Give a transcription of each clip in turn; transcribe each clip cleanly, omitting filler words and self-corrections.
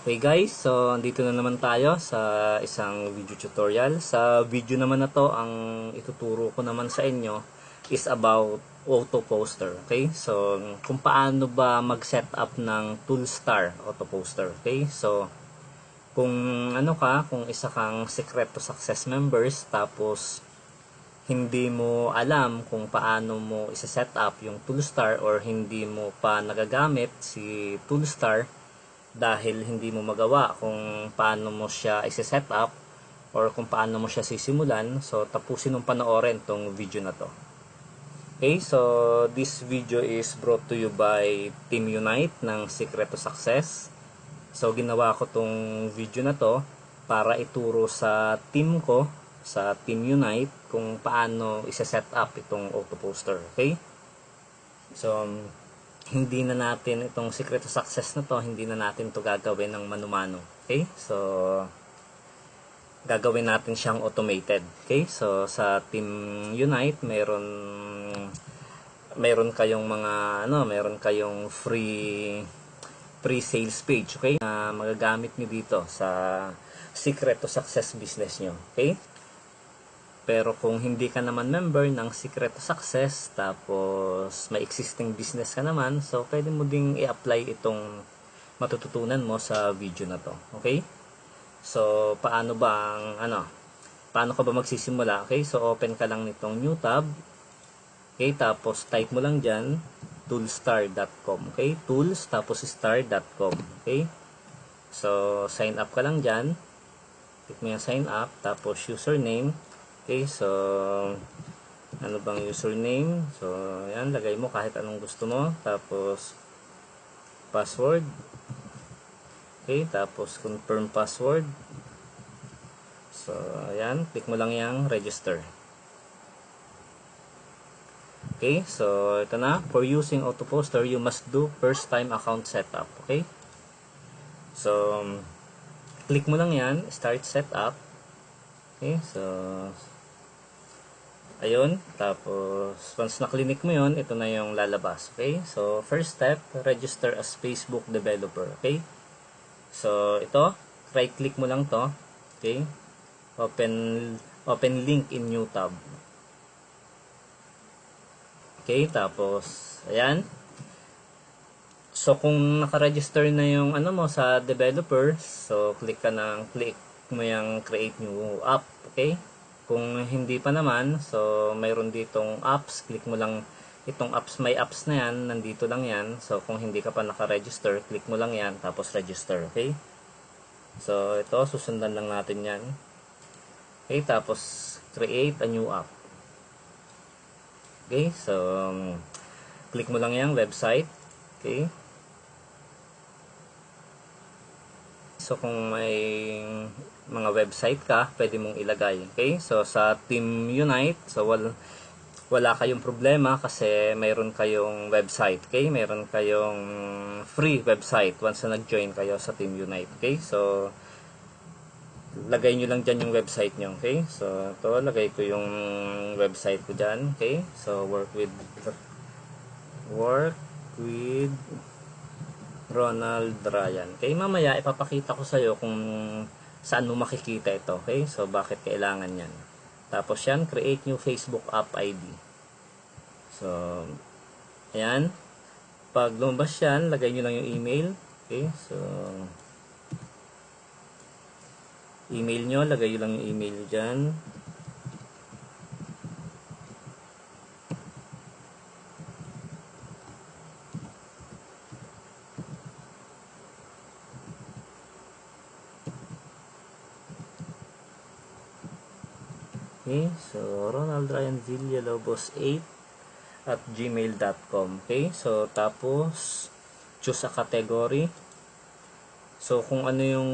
Okay guys, so andito na naman tayo sa isang video tutorial. Sa video naman na to, ang ituturo ko naman sa inyo is about auto poster. Okay, so kung paano ba mag-set up ng Toolstar auto poster. Okay, so kung kung isa kang Secret to Success members tapos hindi mo alam kung paano mo isa-set up yung Toolstar or hindi mo pa nagagamit si Toolstar dahil hindi mo magawa kung paano mo siya i-set up or kung paano mo siya sisimulan, so tapusin mong panoorin tong video na to. Okay, so this video is brought to you by Team Unite ng Secret to Success. So ginawa ko tong video na to para ituro sa team ko, sa Team Unite, kung paano i-set up itong auto poster. Okay, so hindi na natin itong Secret to Success na to, hindi na natin to gagawin ng mano-mano. Okay, so gagawin natin siyang automated. Okay, so sa Team Unite meron kayong meron kayong free sales page, okay, na magagamit niyo dito sa Secret to Success business niyo. Okay, pero kung hindi ka naman member ng Secret to Success, tapos may existing business ka naman, so pwede mo ding i-apply itong matututunan mo sa video na to. Okay? So, paano ka ba magsisimula? Okay? So, open ka lang nitong new tab. Okay? Tapos, type mo lang dyan, toolstar.com. Okay? Tools, tapos star.com. Okay? So, sign up ka lang dyan. Click mo yung sign up, tapos username. Okay, so ano bang username? So, ayan, lagay mo kahit anong gusto mo. Tapos password. Okay, tapos confirm password. So, ayan, click mo lang yung register. Okay, so ito na. For using auto poster, you must do first time account setup. Okay? So, click mo lang yan, start setup. Okay, so ayun, tapos once na-click mo yun, ito na yung lalabas. Okay, so first step, register as Facebook developer. Okay, so ito, right click mo lang to. Okay, open link in new tab. Okay, tapos ayan, so kung naka-register na yung mo sa developer, so click mo yung create new app. Okay, kung hindi pa naman, so mayroon ditong apps, click mo lang itong apps, may apps na yan, nandito lang yan. So kung hindi ka pa naka-register, click mo lang yan, tapos register. Okay, so ito, susundan lang natin yan. Okay, tapos create a new app. Okay, so click mo lang yung website. Okay, so kung may mga website ka, pwede mong ilagay. Okay, so sa Team Unite, so wala kayong problema kasi mayroon kayong website. Okay, mayroon kayong free website once na nag-join kayo sa Team Unite. Okay, so lagay nyo lang dyan yung website nyo. Okay, so ito, lagay ko yung website ko dyan. Okay, so work with Ronald Ryan. Okay, mamaya ipapakita ko sa iyo kung saan mo makikita ito. Okay, so bakit kailangan yan. Tapos yan, create new Facebook app ID. So ayan, pag lumabas yan, lagay nyo lang yung email. Okay, so email nyo, lagay nyo lang yung email nyo dyan. Okay, so Ronald Ryan Villalobos8 at gmail.com. Okay, so tapos choose a category. So kung ano yung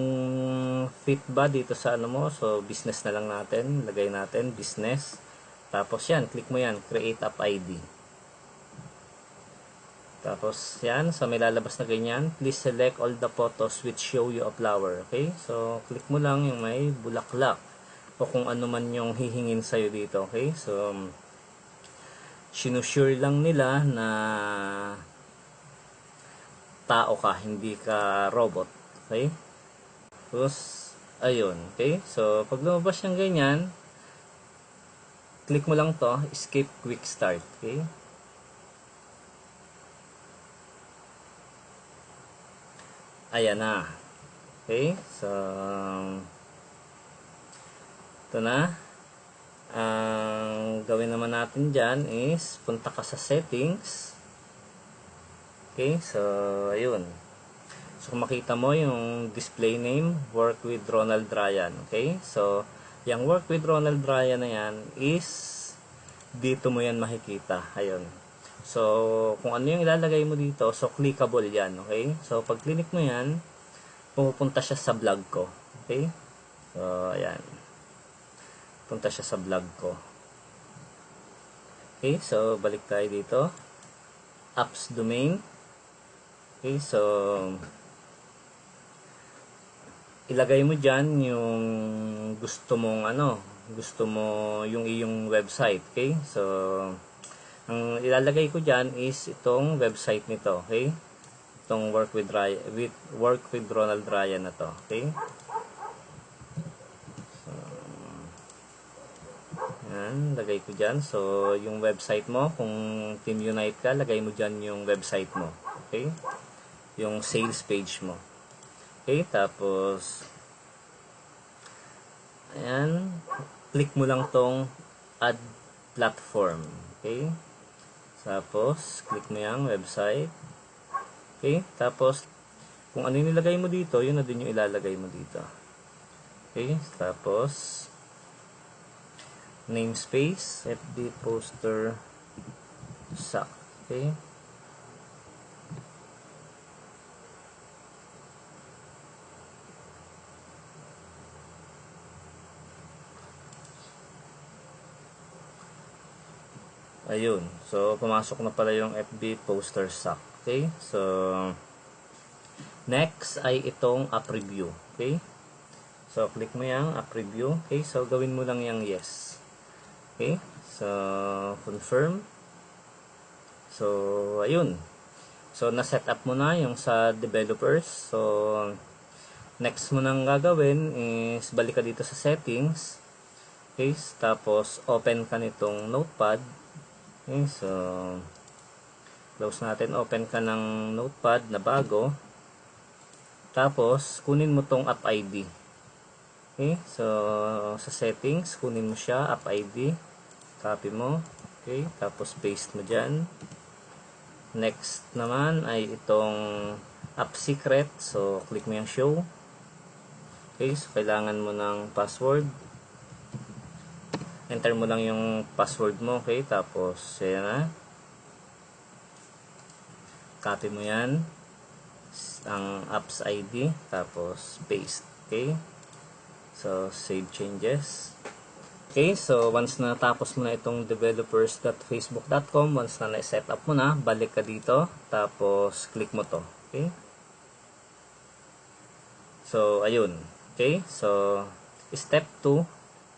fit ba dito sa mo, so business na lang natin, lagay natin business. Tapos yan, click mo yan, create app ID. Tapos yan, so may lalabas na ganyan, please select all the photos which show you a flower. Okay, so click mo lang yung may bulaklak o kung ano man yung hihingin sa'yo dito. Okay, so sinusure lang nila na tao ka, hindi ka robot. Okay, Tapos, ayun. Okay? So, pag lumabas yung ganyan, click mo lang to, escape quick start. Okay? Ayan na. Okay? So, ito na. Ang gawin naman natin dyan is punta ka sa settings. Okay? So, ayun. So, kung makita mo yung display name, work with Ronald Ryan. Okay? So, yung work with Ronald Ryan na yan is dito mo yan makikita. Ayun. So, kung ano yung ilalagay mo dito, so clickable yan. Okay? So, pag click mo yan, pupunta siya sa blog ko. Okay? So, ayan. Punta siya sa blog ko. Okay? So, balik tayo dito. Apps domain. Okay? So, ilagay mo dyan yung gusto mong gusto mo yung iyong website. Okay? So, ang ilalagay ko dyan is itong website nito. Okay? Itong work with Ronald Ryan na to. Okay? So, yan, lagay ko dyan. So, yung website mo, kung Team Unite ka, lagay mo dyan yung website mo. Okay? Yung sales page mo. Okay, tapos ayan, click mo lang tong add platform. Okay? Tapos click mo yung website. Okay? Tapos kung ano yung nilagay mo dito, yun na din yung ilalagay mo dito. Okay? Tapos namespace, FB poster sack. Okay? Ayun. So, pumasok na pala yung FB poster sack. Okay? So, next ay itong app review. Okay? So, click mo yung app review. Okay? So, gawin mo lang yung yes. Okay? So, confirm. So, ayun. So, na-set up mo na yung sa developers. So, next mo nang gagawin is balik ka dito sa settings. Okay? Tapos, open ka nitong notepad. Okay, so close natin, open ka ng notepad na bago. Tapos kunin mo tong app ID. Okay, so sa settings, kunin mo siya, app ID. Copy mo. Okay, tapos paste mo dyan. Next naman ay itong app secret. So click mo yung show. Okay, so kailangan mo ng password. Enter mo lang yung password mo, okay? Tapos, yan na. Copy mo yan. Ang apps ID. Tapos, paste. Okay? So, save changes. Okay, so once na tapos mo na itong developers.facebook.com, once na na-set up mo na, balik ka dito. Tapos, click mo to. Okay? So, ayun. Okay? So, step 2.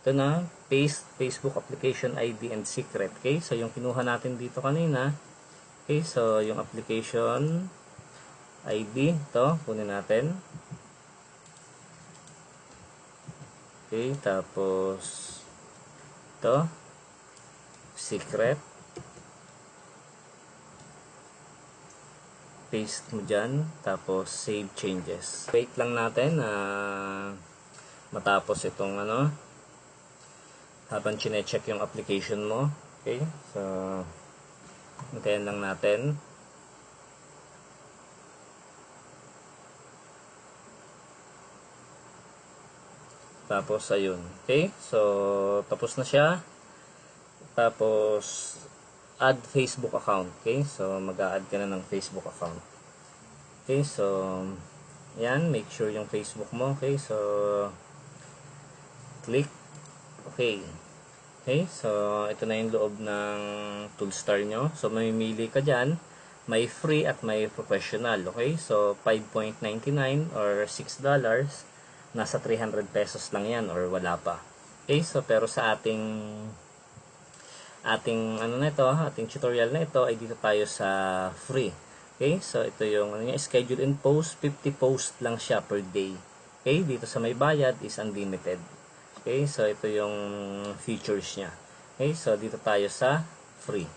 Ito na, paste Facebook application ID and secret. Okay, so yung kinuha natin dito kanina. Okay, so yung application ID, ito, kunin natin. Okay, tapos ito, secret. Paste mo dyan, tapos save changes. Wait lang natin na matapos itong habang chine-check yung application mo. Okay? So, hintayin lang natin. Tapos, ayun. Okay? So, tapos na siya. Tapos, add Facebook account. Okay? So, mag-a-add ka na ng Facebook account. Okay? So, yan. Make sure yung Facebook mo. Okay? So, click. Okay. Okay, so ito na yung loob ng Toolstar nyo. So mamimili ka dyan. May free at may professional. Okay, so 5.99 or $6. Nasa 300 pesos lang yan or wala pa. Okay, so pero sa ating ating tutorial na ito ay dito tayo sa free. Okay, so ito yung schedule and post. 50 post lang siya per day. Okay, dito sa may bayad is unlimited. Okay, so ito yung features niya. Okay, so dito tayo sa free.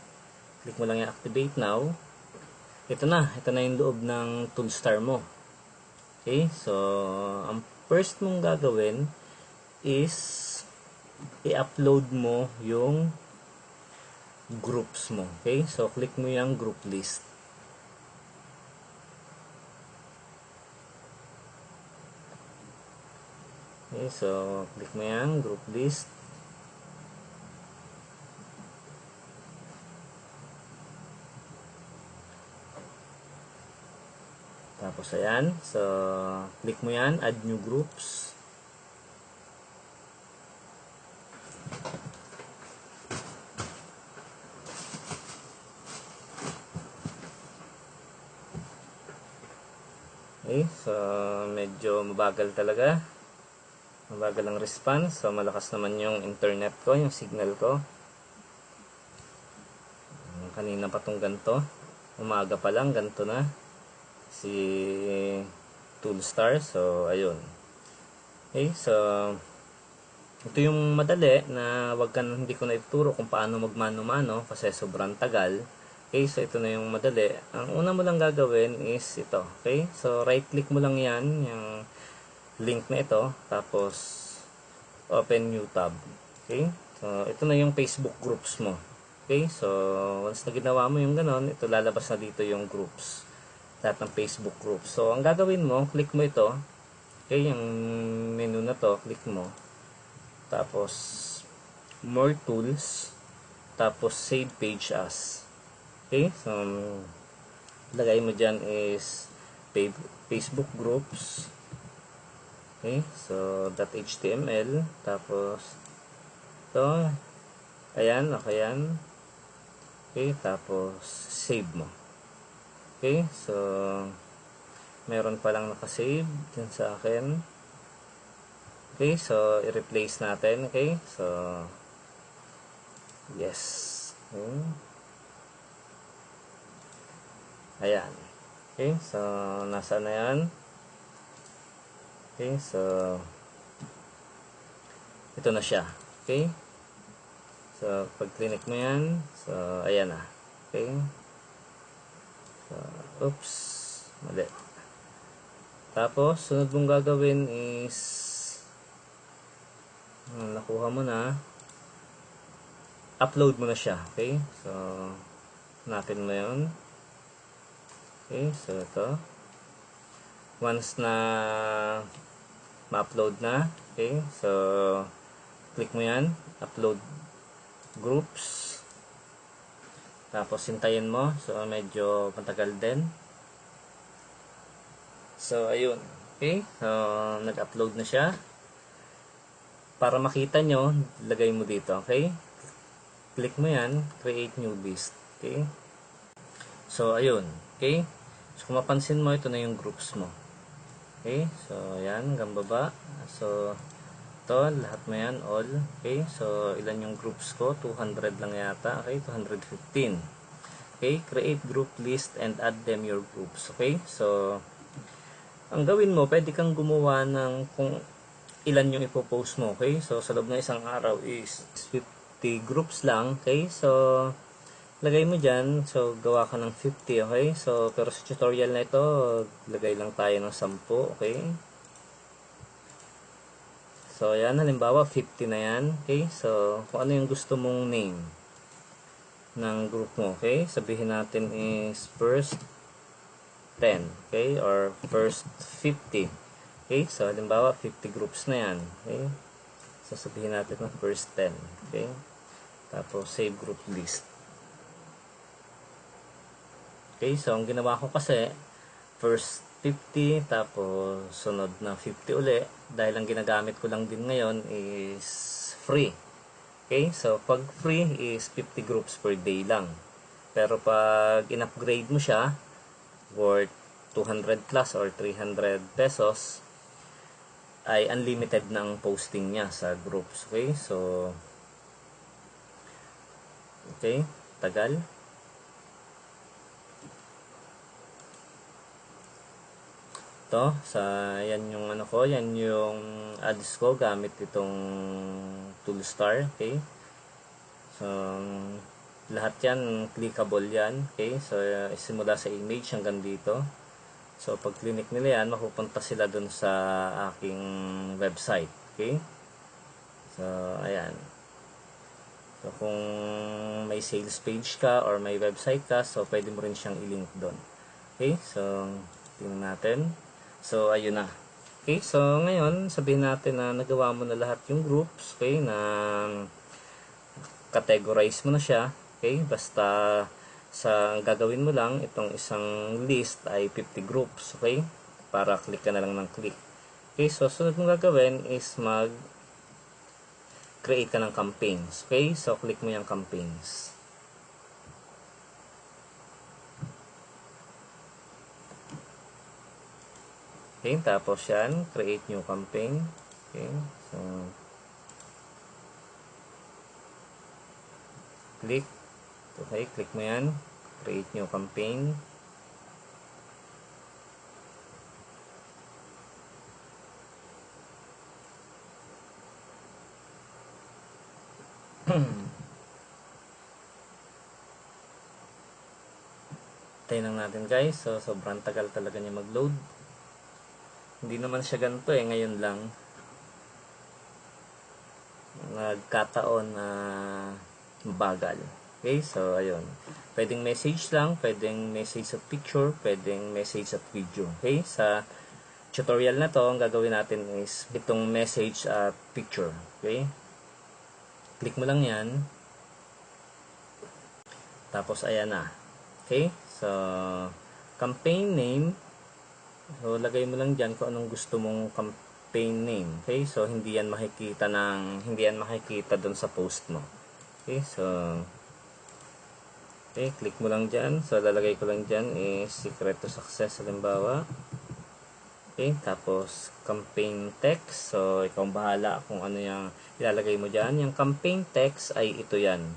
Click mo lang yung activate now. Ito na yung loob ng Toolstar mo. Okay, so ang first mong gagawin is i-upload mo yung groups mo. Okay, so click mo yung group list. Okay, so click mo yung group list. Tapos ayan, so click mo yan, add new groups. Okay, so medyo mabagal talaga. Mabagal ang response, so malakas naman yung internet ko, yung signal ko. Kanina pa tong ganito, umaga pa lang ganito na si Toolstar. So ayun. Okay, so ito yung madali na hindi ko na ituturo kung paano magmano-mano kasi sobrang tagal. Okay, so ito na yung madali. Ang una mo lang gagawin is ito. Okay, so right click mo lang yan, yung link na ito, tapos open new tab. Okay, so ito na yung Facebook groups mo. Okay, so once na ginawa mo yung ganon, ito lalabas na dito yung groups. Lahat ng Facebook groups. So, ang gagawin mo, click mo ito. Okay, yung menu na to, click mo. Tapos, more tools. Tapos, save page as. Okay, so, lagay mo dyan is Facebook groups. Okay, so, .html. Tapos, ito. Ayan, okay yan. Okay, tapos, save mo. Okay, so meron palang nakasave dyan sa akin. Okay, so i-replace natin. Okay, so yes. Okay. Ayan. Okay, so nasa na yan. Okay, so ito na siya. Okay, so pag click mo yan, so ayan na. Okay, so oops, mali. Tapos, sunod mong gagawin is nakuha mo na, upload mo na siya. Okay, so hanapin mo yun. Okay, so ito. Once na ma-upload na, okay, so click mo yan, upload groups. Tapos hintayin mo, so medyo matagal din. So ayun, okay, so nag-upload na siya. Para makita nyo, lagay mo dito, okay, click mo yan, create new list. Okay, so ayun, okay, so kung mapansin mo, ito na yung groups mo. Okay, so yan, hanggang baba. So ito, lahat mo yan, all. Okay, so ilan yung groups ko? 200 lang yata. Okay, 215. Okay, create group list and add them your groups. Okay, so ang gawin mo, pwede kang gumawa ng kung ilan yung ipopost mo. Okay, so sa loob ng isang araw is 50 groups lang. Okay, so lagay mo dyan, so gawa ka ng 50. Okay, so pero sa tutorial na ito, lagay lang tayo ng 10. Okay, so yan, halimbawa 50 na yan. Okay, so kung ano yung gusto mong name ng group mo. Okay, sabihin natin is first 10. Okay, or first 50. Okay, so halimbawa 50 groups na yan. Okay, so sabihin natin ng first 10. Okay, tapos save group list. Okay, so ang ginawa ko kasi first 50, tapos sunod na 50 uli, dahil ang ginagamit ko lang din ngayon is free. Okay, so pag free is 50 groups per day lang. Pero pag in-upgrade mo siya worth 200 plus or 300 pesos, ay unlimited na ang posting niya sa groups. Okay, so okay, tagal. dito sa yan yung ano ko, yan yung ads ko gamit itong Toolstar. Okay, so lahat yan clickable yan. Okay, so simula sa image hanggang dito. So pag click nila yan, mapupunta sila dun sa aking website. Okay, so ayan. So kung may sales page ka or may website ka, so pwede mo rin siyang i-link doon. Okay, so tingnan natin. So ayun na. Okay, so ngayon sabihin natin na nagawa mo na lahat yung groups, okay, na categorize mo na siya. Okay, basta sa gagawin mo lang itong isang list ay 50 groups, okay? Para click ka na lang ng click. Okay, so sunod mong gagawin is create ka ng campaigns. Okay, so click mo yung campaigns. Okay, tapos yan, create new campaign. Okay, so click. Okay, click mo yan, create new campaign. Tayo lang natin guys. So sobrang tagal talaga niya mag-load. Hindi naman siya ganito ngayon lang. Nagkataon na mabagal. Okay, so ayun. Pwedeng message lang, pwedeng message at picture, pwedeng message at video. Okay, sa tutorial na to, ang gagawin natin is itong message at picture. Okay, click mo lang yan. Tapos ayan na. Okay, so campaign name, so lagay mo lang dyan kung anong gusto mong campaign name. Okay, so hindi yan makikita doon sa post mo. Okay, so okay, click mo lang dyan. So lalagay ko lang dyan is secret to success halimbawa. Okay, tapos campaign text, so ikaw bahala kung ano yung ilalagay mo dyan. Yung campaign text ay ito yan.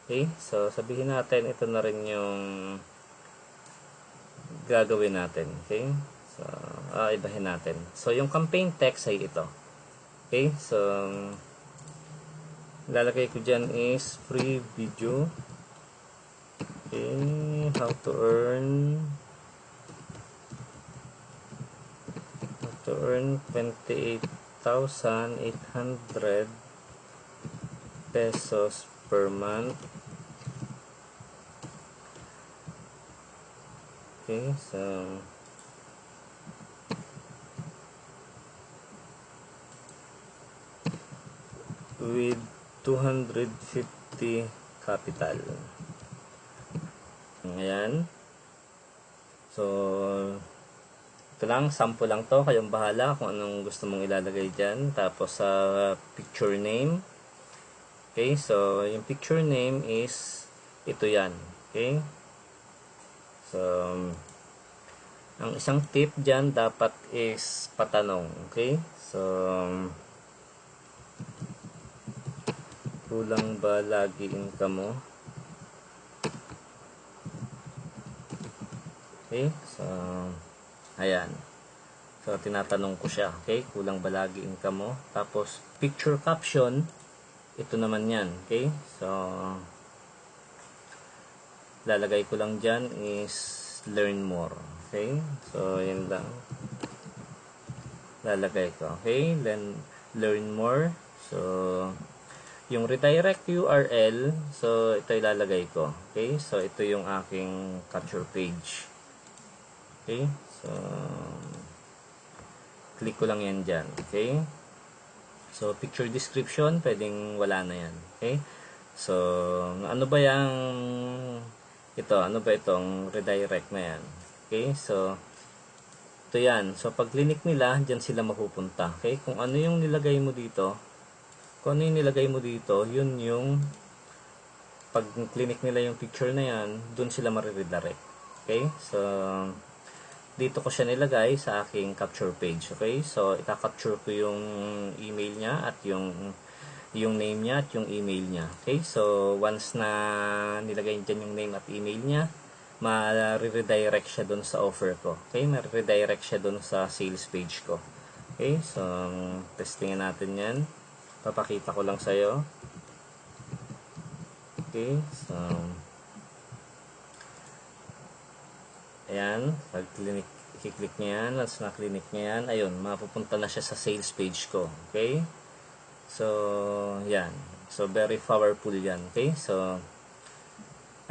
Okay, so sabihin natin ito na rin yung gagawin natin. Okay, so ibahin natin. So yung campaign text ay ito. Okay, so lalagay ko dyan is free video. Okay, how to earn 28,800 pesos per month. Okay, so with 250 capital. Ayan. So ito lang, sample lang to, kayong bahala kung anong gusto mong ilalagay dyan. Tapos sa picture name, okay, so yung picture name is ito yan. Okay, so ang isang tip dyan dapat is patanong. Okay, so kulang ba lagi income mo? Okay, so ayan. So tinatanong ko siya, okay? Kulang ba lagi income mo? Tapos picture caption, ito naman yan, okay? So lalagay ko lang dyan is learn more, okay? So yun lang. Lalagay ko, okay? Learn more. So yung redirect URL, so ito ilalagay ko, okay? So ito yung aking capture page. Okay, so click ko lang yan dyan. Okay, so picture description, pwedeng wala na yan. Okay, so ano ba ano ba itong redirect na yan? Okay, so ito yan. So pag click nila, dyan sila mapupunta. Okay, kung ano yung nilagay mo dito, yun yung pag click nila yung picture na yan, dun sila mariredirect. Okay, so dito ko siya nilagay sa aking capture page. Okay, so ika-capture ko yung email niya at yung name niya at yung email niya. Okay, so once na nilagay dyan yung name at email niya, ma-redirect siya dun sa offer ko. Okay, ma-redirect siya dun sa sales page ko. Okay, so testingin natin yan. Papakita ko lang sa'yo. Okay, so ayan, pag i-click niya yan, once na-click niya yan, ayun, mapupunta na siya sa sales page ko. Okay, so yan, so very powerful yan. Okay, so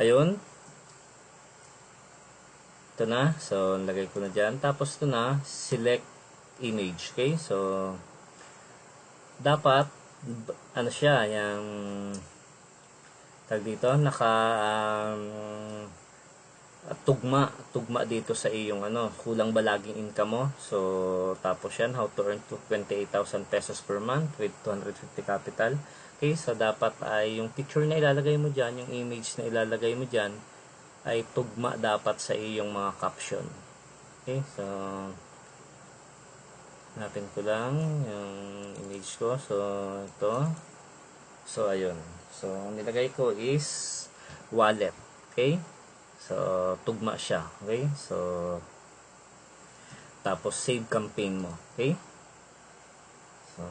ayun, ito na, so lagay ko na dyan, tapos ito na, select image. Okay, so dapat ano siya, yung tag dito, tugma dito sa iyong kulang ba laging income mo. So tapos yan, how to earn 28,000 pesos per month with 250 capital. Okay, so dapat ay yung picture na ilalagay mo dyan, yung image na ilalagay mo dyan ay tugma dapat sa iyong mga caption. Okay, so hanapin ko lang yung image ko. So ito, so ayun, so nilagay ko is wallet. Okay, so tugma siya. Okay, so tapos save campaign mo. Okay, so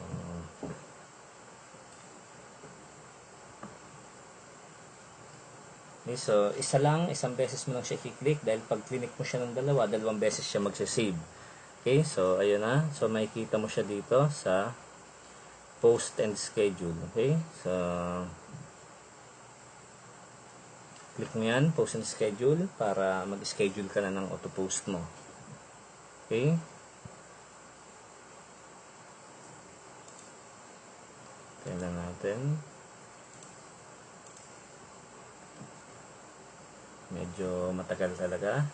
okay, so isang beses mo lang siya i-click, dahil pag click mo siya ng dalawang beses siya magse-save. Okay, so ayun na. So makikita mo siya dito sa post and schedule. Okay, so click mo yan, post and schedule, para mag-schedule ka na ng auto-post mo. Okay, kailan natin, medyo matagal talaga.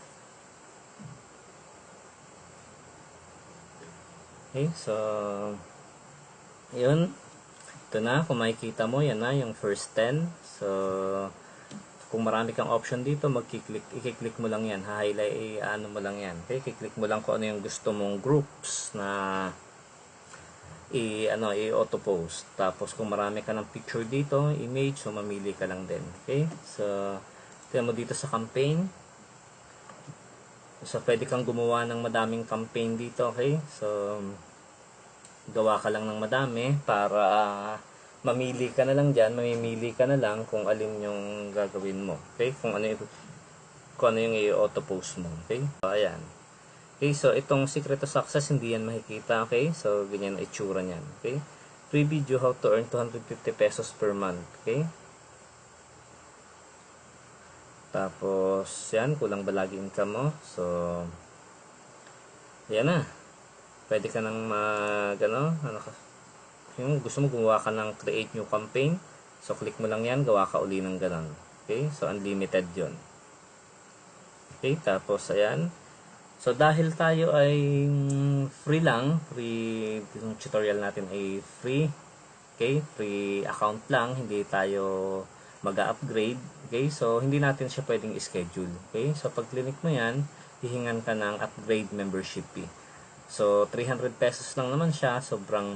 Okay, so yun, ito na, kung makikita mo, yan na yung first 10. So kung marami kang option dito, i-click mo lang yan, highlight, mo lang yan. Okay, i-click mo lang kung ano yung gusto mong groups na i-auto post. Tapos kung marami ka ng picture dito, image, so mamili ka lang din. Okay, so tingnan mo dito sa campaign. So pwede kang gumawa ng madaming campaign dito. Okay, so gawa ka lang ng madami para mamili ka na lang dyan, mamimili ka na lang kung alin yung gagawin mo. Okay, kung ano yung i-auto post mo. Okay, so ayan. Okay, so itong secret to success, hindi yan makikita. Okay, so ganyan na itsura niyan. Okay, free video how to earn 250 pesos per month. Okay, tapos yan, kulang ba lagi income mo. So yan na, pwede ka nang yung gusto mo gumawa ka ng create new campaign, so click mo lang yan, gawa ka uli ng ganun. Okay, so unlimited yon. Okay, tapos ayan, so dahil tayo ay free lang, yung tutorial natin ay free. Okay, free account lang, hindi tayo mag-upgrade. Okay, so hindi natin siya pwedeng schedule. Okay, so pag click mo yan, hihingan ka ng upgrade membership fee. So 300 pesos lang naman siya, sobrang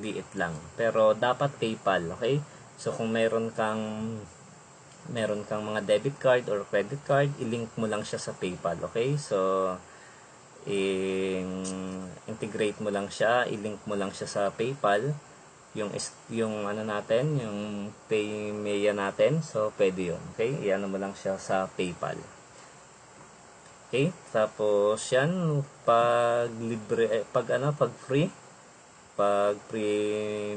liit lang. Pero dapat PayPal. Okay, so kung meron kang mga debit card or credit card, i-link mo lang siya sa PayPal. Okay, so integrate mo lang siya, i-link mo lang siya sa PayPal, yung natin, yung Paymaya natin. So pwede yun. Okay, i-ano mo lang siya sa PayPal. Okay, tapos yan, pag free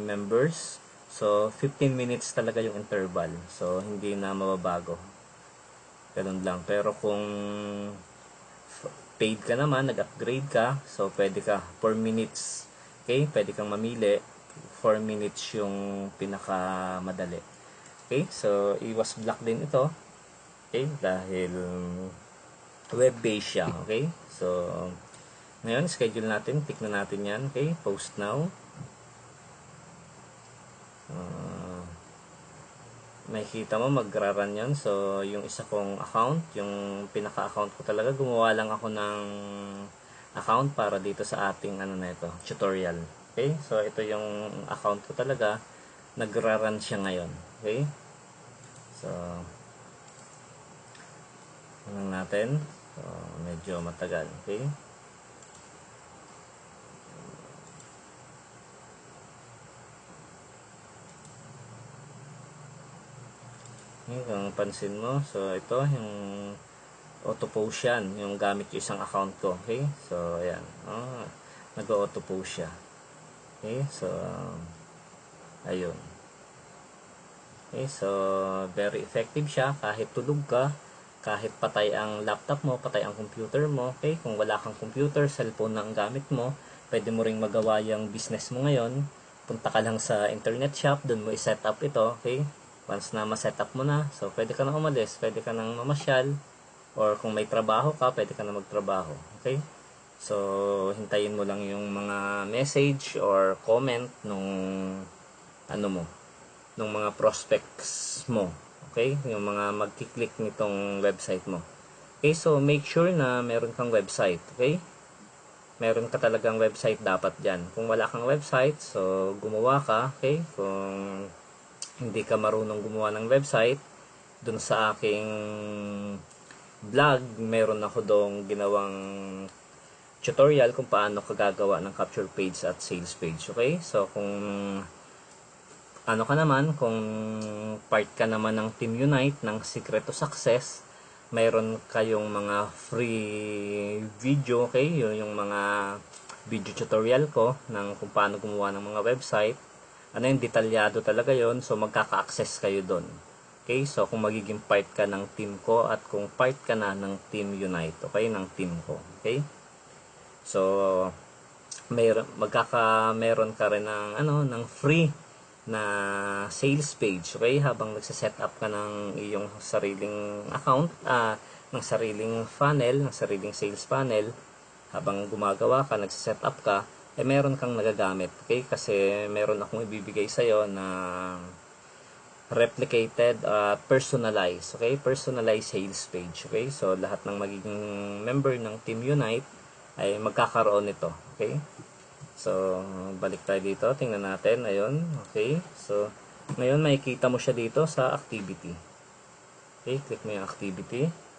members, so 15 minutes talaga yung interval. So hindi na mababago. Ganun lang. Pero kung paid ka naman, nag-upgrade ka, so pwede ka 4 minutes. Okay, pwede kang mamili. 4 minutes yung pinakamadali. Okay, so iwas block din ito. Okay, dahil web-based siya. Okay, so ngayon schedule natin, tick na natin yan. Okay, post now. Makikita mo magra-run yan. So yung isa kong account, yung pinaka-account ko talaga, gumawa lang ako ng account para dito sa ating tutorial. Okay, so ito yung account ko talaga, nagra-run siya ngayon. Okay, so Tingnan natin. So, medyo matagal. Okay? Kung pansin mo, so ito yung auto post yan, yung gamit yung isang account ko. Okay? So, ayan. Nag-auto post siya. Okay? So, ayun. Okay? So, very effective siya kahit tulog ka, kahit patay ang laptop mo, patay ang computer mo. Okay? Kung wala kang computer, cellphone na ang gamit mo, pwede mo ring magawa yung business mo ngayon. Punta ka lang sa internet shop, doon mo i-set up ito. Okay? Once na ma-set up mo na, so pwede ka nang umalis, pwede ka nang mamasyal, or kung may trabaho ka, pwede ka na magtrabaho. Okay? So, hintayin mo lang yung mga message or comment nung nung mga prospects mo. Okay? Yung mga magkiklik nitong website mo. Okay? So, make sure na meron kang website. Okay? Meron ka talagang website dapat dyan. Kung wala kang website, so gumawa ka. Okay? Kung hindi ka marunong gumawa ng website, dun sa aking vlog, meron ako dong ginawang tutorial kung paano ka gagawa ng capture page at sales page. Okay? So, kung kung part ka naman ng Team Unite ng Secret to Success, mayroon kayong mga free video. Okay? Yung mga video tutorial ko ng kung paano gumawa ng mga website. Detalyado talaga yon, so magkaka-access kayo doon. Okay, so kung magiging part ka ng team ko at kung part ka na ng Team Unite, okay, ng team ko. Okay? So meron ka rin ng free na sales page, okay, habang nagse-set up ka ng iyong sariling account, ng sariling funnel, ng sariling sales funnel, habang gumagawa ka, nagse-set up ka, meron kang nagagamit. Okay? Kasi meron akong ibibigay sa'yo na replicated, personalized. Okay? Personalized sales page. Okay? So, lahat ng magiging member ng Team Unite ay magkakaroon nito. Okay? So, balik tayo dito. Tingnan natin. Ayun. Okay? So, ngayon makikita mo siya dito sa activity. Okay? Click mo yung activity.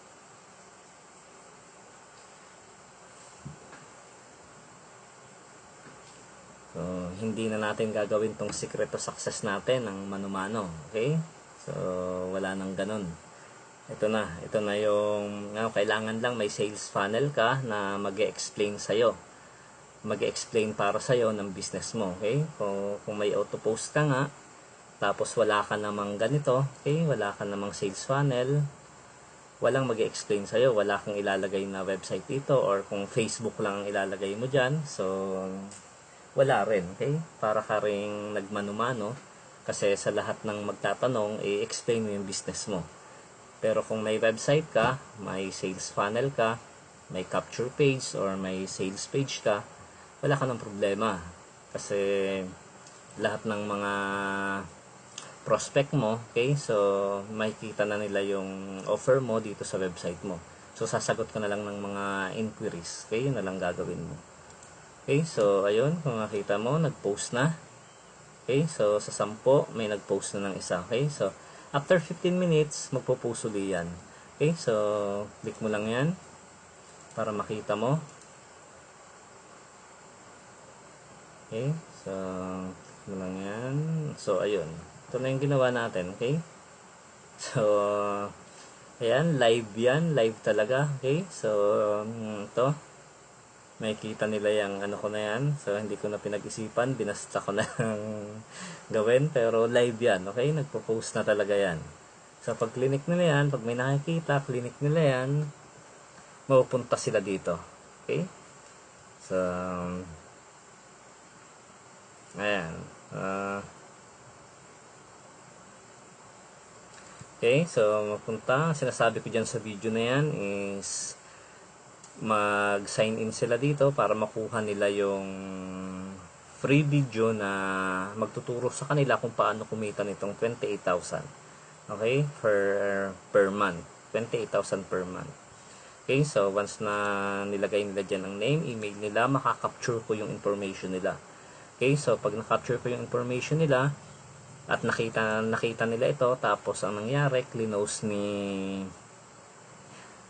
So, hindi na natin gagawin tong secret to success natin ng mano-mano. Okay? So, wala nang ganun. Ito na yung kailangan lang may sales funnel ka na mag-e-explain sa'yo. Mag-e-explain para sa'yo ng business mo. Okay? Kung may auto-post ka nga, tapos wala ka namang ganito, okay? Wala ka namang sales funnel, walang mag-e-explain sa'yo, wala kang ilalagay na website dito, or kung Facebook lang ang ilalagay mo dyan, so wala rin, okay? Para ka ring nagmano-mano kasi sa lahat ng magtatanong, i-explain mo yung business mo. Pero kung may website ka, may sales funnel ka, may capture page or may sales page ka, wala ka ng problema. Kasi lahat ng mga prospect mo, okay? So, makikita na nila yung offer mo dito sa website mo. So, sasagot ka na lang ng mga inquiries, okay? Yun na lang gagawin mo. Okay, so ayun, kung nakita mo, nag-post na. Okay, so sa 10, may nag-post na ng isa. Okay, so after 15 minutes, magpo-post uli yan. Okay, so click mo lang yan para makita mo. Okay, so click mo lang yan. So ayun, ito na yung ginawa natin. Okay, so ayan, live yan, live talaga. Okay, so ito. Makikita nila yung ko na yan. So, hindi ko na pinag-isipan. Binasta ko na gawin. Pero live yan. Okay? Nagpo-post na talaga yan. So, pag clinic nila yan, pag may nakikita, clinic nila yan, mapupunta sila dito. Okay? So, ayan. Okay? So, mapunta. Sinasabi ko dyan sa video na yan is mag-sign in sila dito para makuha nila yung free video na magtuturo sa kanila kung paano kumita nitong 28,000. Okay? Per month. 28,000 per month. Okay? So, once na nilagay nila dyan ang name, email nila, makaka-capture ko yung information nila. Okay? So, pag na-capture ko yung information nila at nakita nila ito, tapos ang nangyari, klinos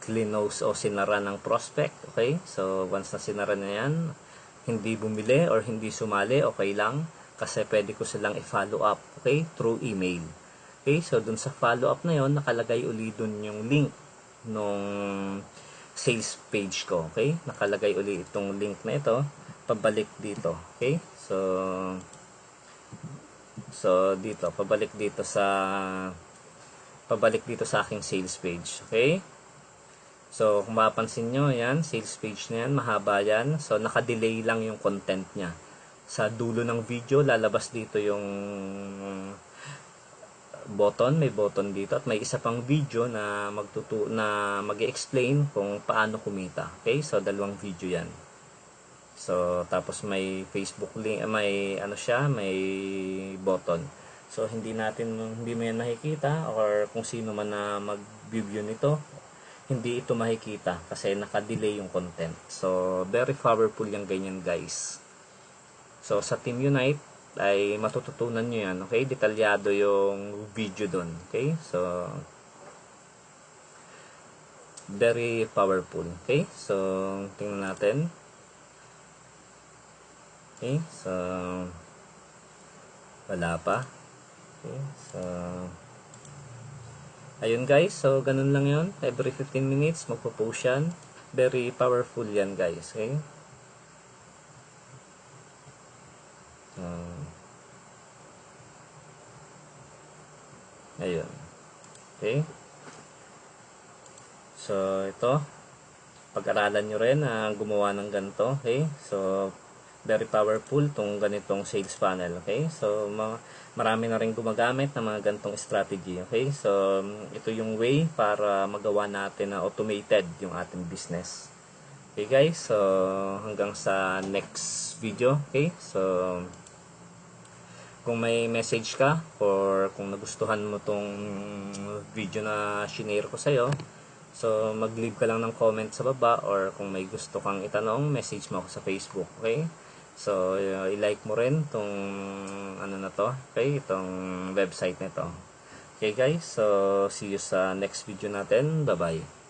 clinose o sinara ng prospect. Okay? So, once na sinara na yan, hindi bumili or hindi sumali, okay lang. Kasi pwede ko silang i-follow up. Okay? Through email. Okay? So, dun sa follow up na yon, nakalagay uli dun yung link nung sales page ko. Okay? Nakalagay uli itong link na ito. Pabalik dito. Okay? So, dito. Pabalik dito sa aking sales page. Okay? So, kung mapapansin nyo, yan, sales page na yan, mahaba yan. So, naka-delay lang yung content niya. Sa dulo ng video, lalabas dito yung button, may button dito. At may isa pang video na mag-explain kung paano kumita. Okay? So, dalawang video yan. So, tapos may Facebook link, may button. So, hindi mo yan makikita or kung sino man na mag-view nito, hindi ito makikita kasi naka-delay yung content. So, very powerful yung ganyan, guys. So, sa Team Unite ay matututunan nyo yan. Okay? Detalyado yung video dun. Okay? So, very powerful. Okay? So, tingnan natin. Okay? So, wala pa. Okay? So, ayun guys, so ganun lang yun. Every 15 minutes, magpo-post yan. Very powerful yan guys. Okay? Ayun. Okay? So, ito. Pag-aralan nyo rin na gumawa ng ganito. Okay? So, very powerful tong ganitong sales funnel. Okay? So, marami na rin gumagamit ng mga ganitong strategy. Okay? So, ito yung way para magawa natin na automated yung ating business. Okay guys? So, hanggang sa next video. Okay? So, kung may message ka or kung nagustuhan mo tong video na shinare ko sa'yo, so, mag-leave ka lang ng comment sa baba or kung may gusto kang itanong, message mo ako sa Facebook. Okay? So, i-like mo rin itong ano na to, okay, itong website nito. Okay guys, so see you sa next video natin. Bye bye.